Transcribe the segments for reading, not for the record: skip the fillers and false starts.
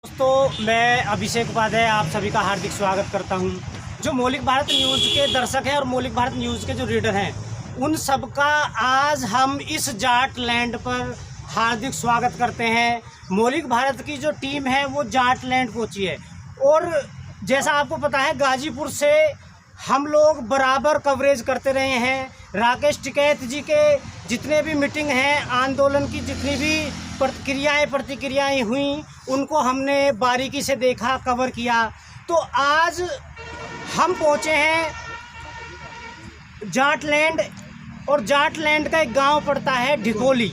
दोस्तों, मैं अभिषेक उपाध्याय आप सभी का हार्दिक स्वागत करता हूं। जो मौलिक भारत न्यूज़ के दर्शक हैं और मौलिक भारत न्यूज़ के जो रीडर हैं, उन सब का आज हम इस जाट लैंड पर हार्दिक स्वागत करते हैं। मौलिक भारत की जो टीम है वो जाट लैंड पहुंची है और जैसा आपको पता है, गाजीपुर से हम लोग बराबर कवरेज करते रहे हैं। राकेश टिकैत जी के जितने भी मीटिंग हैं, आंदोलन की जितनी भी प्रतिक्रियाएं हुई, उनको हमने बारीकी से देखा, कवर किया। तो आज हम पहुंचे हैं जाटलैंड, और जाटलैंड का एक गांव पड़ता है ढिकोली,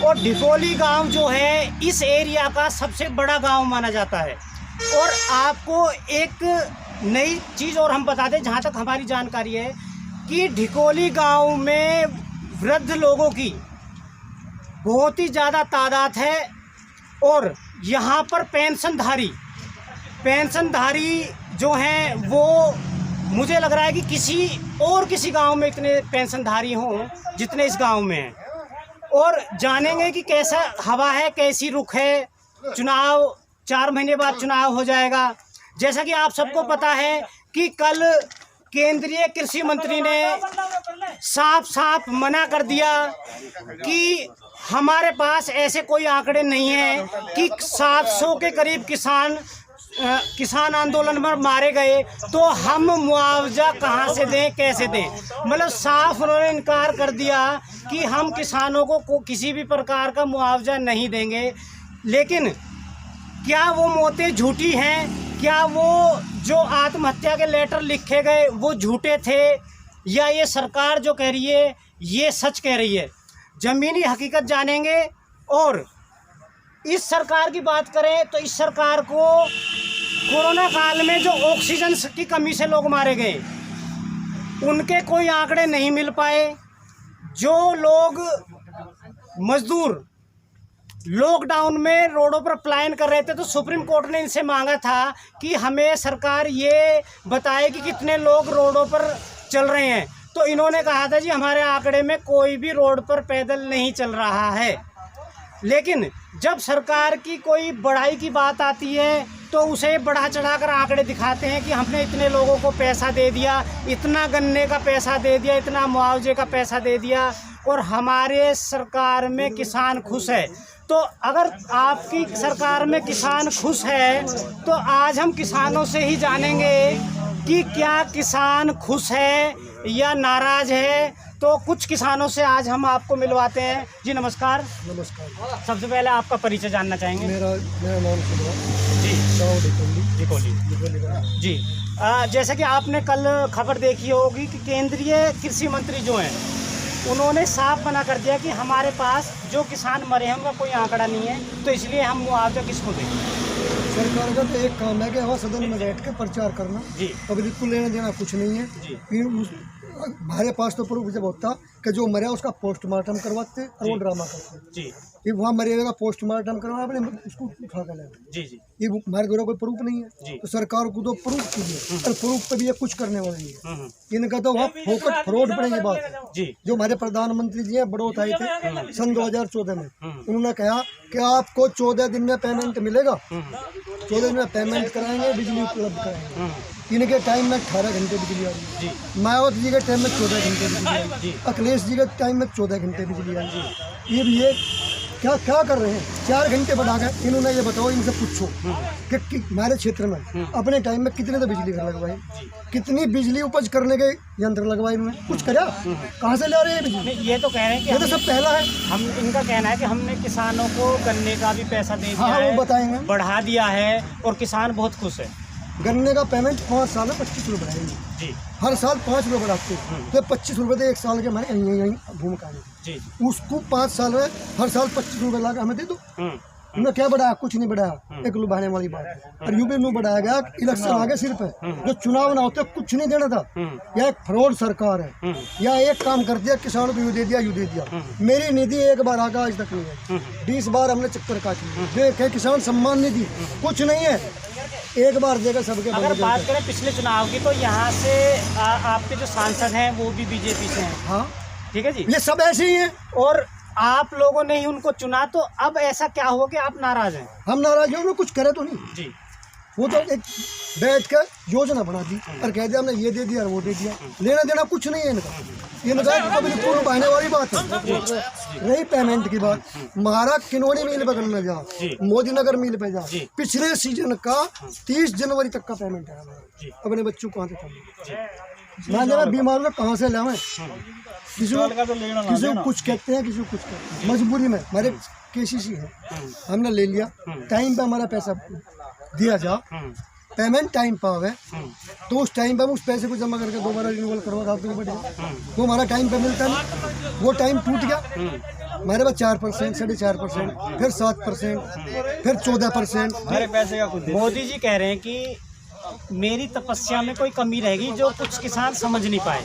और ढिकोली गांव जो है इस एरिया का सबसे बड़ा गांव माना जाता है। और आपको एक नई चीज़ और हम बता दें, जहां तक हमारी जानकारी है, कि ढिकोली गांव में वृद्ध लोगों की बहुत ही ज़्यादा तादाद है, और यहाँ पर पेंशनधारी जो हैं वो मुझे लग रहा है कि किसी गांव में इतने पेंशनधारी हों जितने इस गांव में हैं। और जानेंगे कि कैसा हवा है, कैसी रुख है। चुनाव 4 महीने बाद चुनाव हो जाएगा। जैसा कि आप सबको पता है कि कल केंद्रीय कृषि मंत्री ने साफ मना कर दिया कि हमारे पास ऐसे कोई आंकड़े नहीं हैं कि 700 के करीब किसान आंदोलन में मारे गए, तो हम मुआवजा कहां से दें, कैसे दें। मतलब साफ उन्होंने इनकार कर दिया कि हम किसानों को किसी भी प्रकार का मुआवजा नहीं देंगे। लेकिन क्या वो मौतें झूठी हैं? क्या वो जो आत्महत्या के लेटर लिखे गए वो झूठे थे, या ये सरकार जो कह रही है ये सच कह रही है? ज़मीनी हकीकत जानेंगे। और इस सरकार की बात करें तो इस सरकार को कोरोना काल में जो ऑक्सीजन की कमी से लोग मारे गए, उनके कोई आंकड़े नहीं मिल पाए। जो लोग मजदूर लॉकडाउन में रोडों पर पलायन कर रहे थे, तो सुप्रीम कोर्ट ने इनसे मांगा था कि हमें सरकार ये बताए कि कितने लोग रोडों पर चल रहे हैं। तो इन्होंने कहा था जी हमारे आंकड़े में कोई भी रोड पर पैदल नहीं चल रहा है। लेकिन जब सरकार की कोई बढ़ाई की बात आती है तो उसे बढ़ा चढ़ाकर आंकड़े दिखाते हैं कि हमने इतने लोगों को पैसा दे दिया, इतना गन्ने का पैसा दे दिया, इतना मुआवजे का पैसा दे दिया, और हमारे सरकार में किसान खुश है। तो अगर आपकी सरकार में किसान खुश है तो आज हम किसानों से ही जानेंगे कि क्या किसान खुश है या नाराज है। तो कुछ किसानों से आज हम आपको मिलवाते हैं। जी नमस्कार। नमस्कार। सबसे पहले आपका परिचय जानना चाहेंगे। मेरा नाम जी ढिकोली जी। जैसा कि आपने कल खबर देखी होगी कि केंद्रीय कृषि मंत्री जो हैं, उन्होंने साफ मना कर दिया कि हमारे पास जो किसान मरे हैं उनका कोई आंकड़ा नहीं है, तो इसलिए हम मुआवजा किसको दें। सरकार का तो एक काम है कि वहाँ सदन में बैठ के प्रचार करना जी। पब्लिक को लेना देना कुछ नहीं है जी। हमारे पास तो प्रूफ जब होता कि जो मरे उसका पोस्टमार्टम करवाते और वो ड्रामा करते जी। ये वहाँ मरे का पोस्टमार्टम करवा अपने उसको उठा कर लेना जी जी। ये हमारे द्वारा कोई प्रूफ नहीं है, तो सरकार को तो प्रूफ कीजिए, और प्रूफ पे भी ये कुछ करने वाली है। इनका तो वहाँ फोकट फ्रॉड पड़ने की बात है जी। जो हमारे प्रधानमंत्री जी हैं बड़ौत आए थे सन 2014 में, उन्होंने कहा कि आपको 14 दिन में पेमेंट मिलेगा, 14 दिन में पेमेंट कराएंगे, बिजली उपलब्ध कराएंगे। इनके टाइम में 18 घंटे बिजली आ रही है, मायावती जी के टाइम में 14 घंटे बिजली आ रही है, अखिलेश जी के टाइम में 14 घंटे बिजली आ रही है। ये क्या कर रहे हैं? 4 घंटे बढ़ा कर इन्होंने ये बताओ, इनसे पूछो कि हमारे क्षेत्र में अपने टाइम में कितने तो बिजली घर लगवाई, कितनी बिजली उपज करने के यंत्र लगवाए इन्होंने? कुछ करा? कहाँ से ला रहे हैं बिजली? ये तो कह रहे हैं कि ये तो सब पहला है। हम इनका कहना है कि हमने किसानों को गन्ने का भी पैसा दे दिया है, वो बताएंगे, बढ़ा दिया है, और किसान बहुत खुश है। गन्ने का पेमेंट 5 साल में 25 रुपये बढ़ाएंगे जी। हर साल 5 रुपये बढ़ाते हैं, तो 25 रुपये तो एक साल के हमारे यहीं भूमिका जी। उसको 5 साल में हर साल 25 रुपये ला हमें दे दो। उन्होंने क्या बढ़ाया? कुछ नहीं बढ़ाया। एक लुभाने वाली बात है। और यूपी में बढ़ाया गया, इलेक्शन आगे सिर्फ है, जो चुनाव ना होते कुछ नहीं देना था। यह एक फ्रॉड सरकार है। या एक काम कर दिया, किसानों को यू दे दिया। मेरी निधि एक बार आगा आज तक नहीं है, 20 बार हमने चक्कर काटी। देखे किसान सम्मान निधि कुछ नहीं है, एक बार देगा सबके। अगर बात करें पिछले चुनाव की, तो यहाँ से आपके जो सांसद हैं वो भी बीजेपी से हैं। हाँ ठीक है जी, ये सब ऐसे ही हैं। और आप लोगों ने ही उनको चुना, तो अब ऐसा क्या हुआ कि आप नाराज हैं? हम नाराज हैं, कुछ करे तो नहीं जी। वो तो एक बैठ कर योजना बना दी और कह दिया हमने ये दे दिया और वो दे दिया, लेना देना कुछ नहीं है इनका। ये मतलब कभी पूर्ण बहने वाली बात है। रही पेमेंट की बात, महाराज किनोनी मिल बगल में जा, मोदी नगर मिल पे जा, पिछले सीजन का 30 जनवरी तक का पेमेंट है हमारा। अपने बच्चों को कहाँ से मान लेना बीमार में कहाँ से लावे, किसी को कुछ कहते हैं, किसी को कुछ कहते हैं, मजबूरी में हमारे केसीसी है, हमने ले लिया, टाइम पे हमारा पैसा दिया जा, पेमेंट टाइम पर आवे तो उस टाइम पे हम उस पैसे को जमा करके दोबारा रिन्यूअल करवा देते हैं। वो हमारा टाइम पे मिलता नहीं, वो टाइम टूट गया, हमारे पास 4%, 4.5%, फिर 7%, फिर 14%। मोदी जी कह रहे हैं कि मेरी तपस्या में कोई कमी रहेगी जो कुछ किसान समझ नहीं पाए।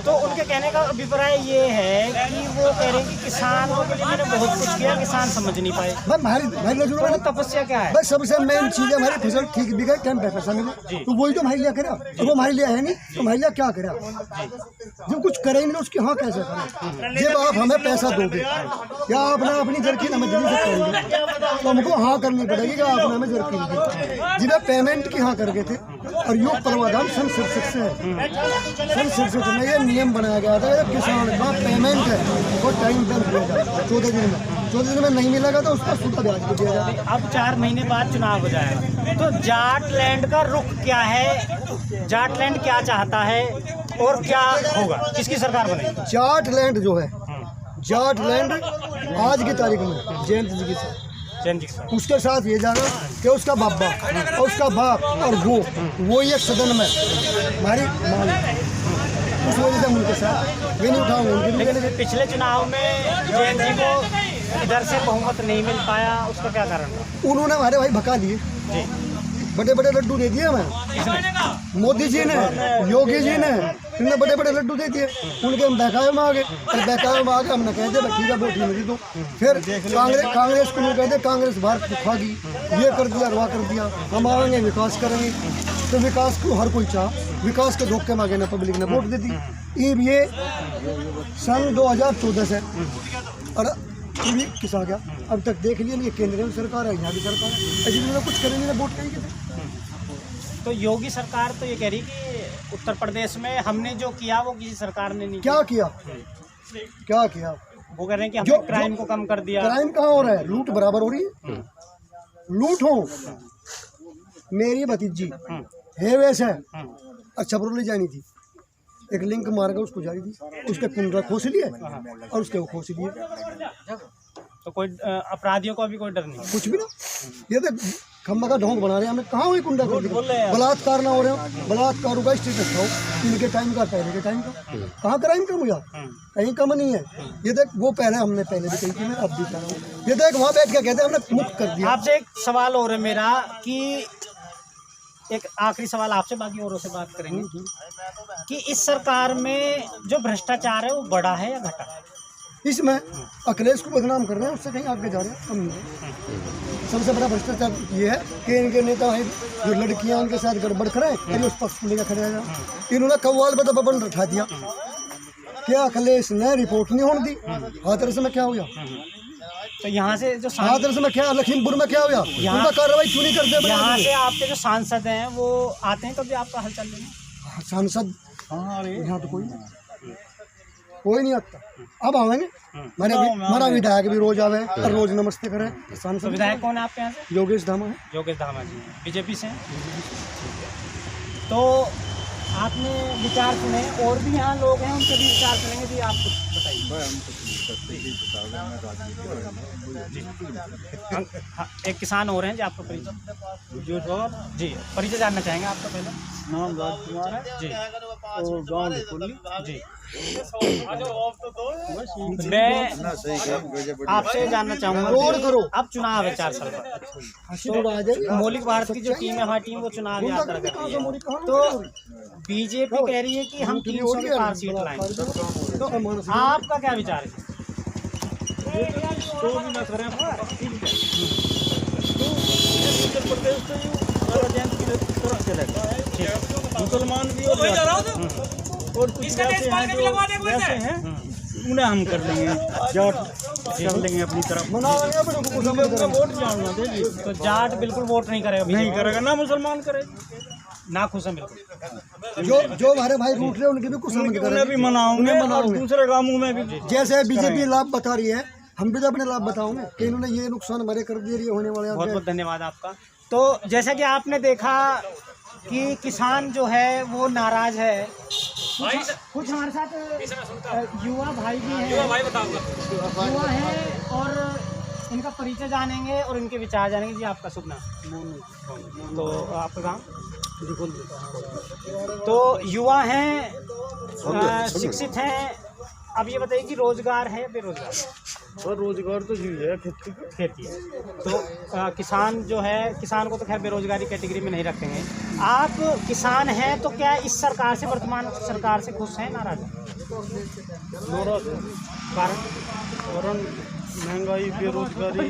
तो उनके कहने का अभिप्राय ये है कि वो कह रहे हैं कि किसानों के लिए मैंने बहुत कुछ किया, किसान समझ नहीं पाए। भाई नजरों में तपस्या क्या है? भाई सबसे मेन चीज है हमारी फसल ठीक भी गई, टाइम पे पैसा मिले, तो वही तो हमारे लिए करा। तो वो हमारे लिए है नहीं तो हमारे लिए क्या करा? जब कुछ करे ही नहीं उसकी हाँ कैसे करें? जब आप हमें पैसा दोगे या आपने अपनी जरकीन हमें दिल्ली से करेंगे तो हमको हाँ करनी पड़ेगी कि आपने हमें जरकीन दी। जब पेमेंट की हाँ कर गए थे और योग प्रावधान सन 67 से है, सन 67 में ये नियम बनाया गया था कि किसान का पेमेंट है वो टाइम पर दिया जाए 14 दिन में नहीं मिलेगा तो उसका सूखा ब्याज भी दिया जाए। अब 4 महीने बाद चुनाव हो जाएगा, तो जाटलैंड का रुख क्या है? जाटलैंड क्या चाहता है और क्या होगा? किसकी सरकार बनेगी? जाटलैंड जो है, जाटलैंड आज की तारीख में जयंत जी की उसके साथ ये जाना कि उसका बाबा और उसका बाप और वो एक सदन में हमारी मान, उस वजह से उनके साथ वे नहीं उठाऊंगे। लेकिन पिछले चुनाव में जयंत जी को इधर से बहुमत नहीं मिल पाया, उसका क्या कारण था? उन्होंने हमारे भाई भगा लिए, बड़े बड़े लड्डू दे दिए हमें, मोदी जी ने, योगी जी ने, इन्होंने बड़े बड़े लड्डू दे दिए, उनके हम बहकावे में आ गए और बहकावे में आके हमने कह दिया ठीक है वोट नहीं दो। फिर कांग्रेस को लोग कहते कांग्रेस भारत को खा गई, ये कर दिया वह कर दिया, हम आएंगे विकास करेंगे, तो विकास को हर कोई चाह, विकास के धोखे में आगे ना पब्लिक ने वोट दे दी। ये सन 2014 से और भी किसा गया, अब तक देख लिया नहीं, केंद्र में सरकार है, यहाँ भी सरकार है, ऐसे कुछ करेंगे ना वोट करेंगे। तो योगी सरकार तो ये कह रही कि उत्तर प्रदेश में हमने जो किया वो किसी सरकार ने नहीं क्या किया। क्या किया? वो कह रहे हैं कि हमने क्राइम को कम कर दिया। क्राइम कहाँ हो रहा है? लूट बराबर हो रही है। लूट हो, मेरी भतीजी हेवेस है, अच्छा ले जानी थी, एक लिंक मार कर उसको जारी दी, उसके कुंडा खोस लिए और उसके वो खोस लिए। तो कोई अपराधियों को अभी कोई डर नहीं, कुछ भी ना। ये तो खम्बा का ढोंग बना रहे हैं, हमें कहाँ हुई कुंडा कर दिया, बलात्कार ना हो रहे हो, बलात्कार का स्टेटस था इनके टाइम का, पहले के टाइम का, कहाँ क्राइम कम हुआ? कहीं कम नहीं है। ये देख वो पहले हमने पहले भी कही थी, मैं अब भी कह रहा हूँ, ये देख वहाँ बैठ के कहते हैं हमने मुक्त कर दिया। आपसे एक सवाल और है मेरा कि एक आखिरी सवाल आपसे, बाकी औरों से बात करेंगे कि इस सरकार में जो भ्रष्टाचार है वो बढ़ा है या घटा है? इसमें अखिलेश को बदनाम कर रहे हैं, उससे कहीं आगे जा रहे हैं, कम नहीं है। सबसे बड़ा भ्रष्टाचार ये है कि इनके नेता हैं जो लड़कियां उनके साथ गड़बड़ करें, उस पक्ष को लेकर खड़े आ जाए। इन्होंने कव्वाल पर बबन उठा दिया, क्या अखिलेश ने रिपोर्ट नहीं होने दी? हाथरस में क्या हुआ? तो यहाँ से जो हाथरस में क्या, लखीमपुर में क्या हुआ? यहाँ कार्रवाई क्यों नहीं करते? यहाँ से आपके जो सांसद हैं वो आते हैं कभी आपका हालचाल लेने? सांसद यहाँ तो कोई नहीं आता। अब आवेंगे, हमारा विधायक भी रोज आवे और रोज नमस्ते करे। तो विधायक कौन है आपके यहाँ से? योगेश धामा है। योगेश धामा जी बीजेपी से हैं। तो आपने विचार सुने, और भी यहाँ लोग हैं उनके भी विचार सुनेंगे जी, आप कुछ बताइए। एक किसान हो रहे हैं जी, आपका परिचय जी, परिचय जानना चाहेंगे आपका? पहले नाम राजकुमार है जी और गाँव जी। मैं आपसे जानना चाहूँगा, अब चुनाव है 4 साल बाद, तो मौलिक भारत की जो टीम है, हमारी टीम वो चुनाव यात्रा कर रही है, तो बीजेपी कह रही है कि हम 300 के पार सीट लाएंगे, तो आपका क्या विचार है? तो भी ना करें उत्तर प्रदेश से तरफ चलेगा, मुसलमान भी और कुछ वैसे हैं उन्हें हम कर लेंगे, जाट कर लेंगे अपनी तरफ। मनाएंगे पर उनको कुछ समझ करेंगे। वोट जानना दे, तो जाट बिल्कुल वोट नहीं करेगा नहीं बीजेपी करेगा, ना मुसलमान करेगा, ना खुश है बिल्कुल। जो हमारे भाई रूठ रहे हैं उनकी भी कुछ समझ उन्हें भी करेंगे। मनाओगे उन्हें और मनाओगे। दूसरे गांवों में भी। जैसे बीजेपी लाभ बता रही है, हम भी तो अपने लाभ बताओगे कि इन्होंने ये नुकसान हमारे कर दिए, ये होने वाले बहुत हैं। बहुत धन्यवाद आपका। तो जैसा कि आपने देखा कि किसान जो है वो नाराज है। कुछ हमारे साथ युवा भाई भी हैं, युवा हैं और इनका परिचय जानेंगे और इनके विचार जानेंगे। जी आपका शुभ नाम? तो आपका गाँव? तो युवा हैं, शिक्षित हैं। अब ये बताइए कि रोजगार है बेरोजगार? और रोजगार तो जी है, खेती है। तो किसान जो है, किसान को तो खैर बेरोजगारी कैटेगरी में नहीं रखेंगे। आप किसान हैं तो क्या इस सरकार से, वर्तमान सरकार से खुश हैं, नाराज हैं? कारण महंगाई, बेरोजगारी।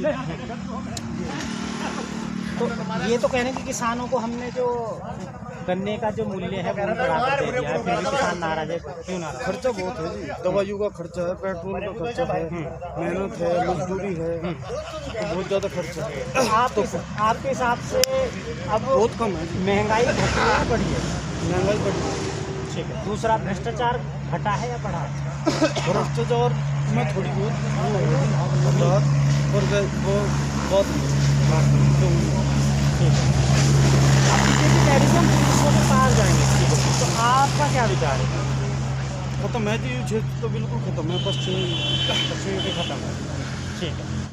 तो ये तो कह रहे हैं कि किसानों को हमने जो गन्ने का जो मूल्य है वो बढ़ा कर दे दिया है, फिर भी किसान नाराज है। क्यों नाराज? खर्चा बहुत है जी, दवाइयों का खर्चा है, पेट्रोल का खर्चा है, मेहनत है, मजदूरी है, तो बहुत ज़्यादा खर्चा है। आपके हिसाब से अब बहुत कम है जी, महंगाई घटी है या बढ़ी है? महंगाई बढ़ी। ठीक है। दूसरा, भ्रष्टाचार घटा है या बढ़ा है? भ्रष्टाचार में थोड़ी बहुत और बहुत ठीक है। अब बीजेपी कह रही है हम पुलिसों के पास जाएंगे, तो आपका क्या विचार है? खत्म है जी, ये क्षेत्र तो बिल्कुल खत्म है, पश्चिमी पश्चिमी पे खत्म है। ठीक है।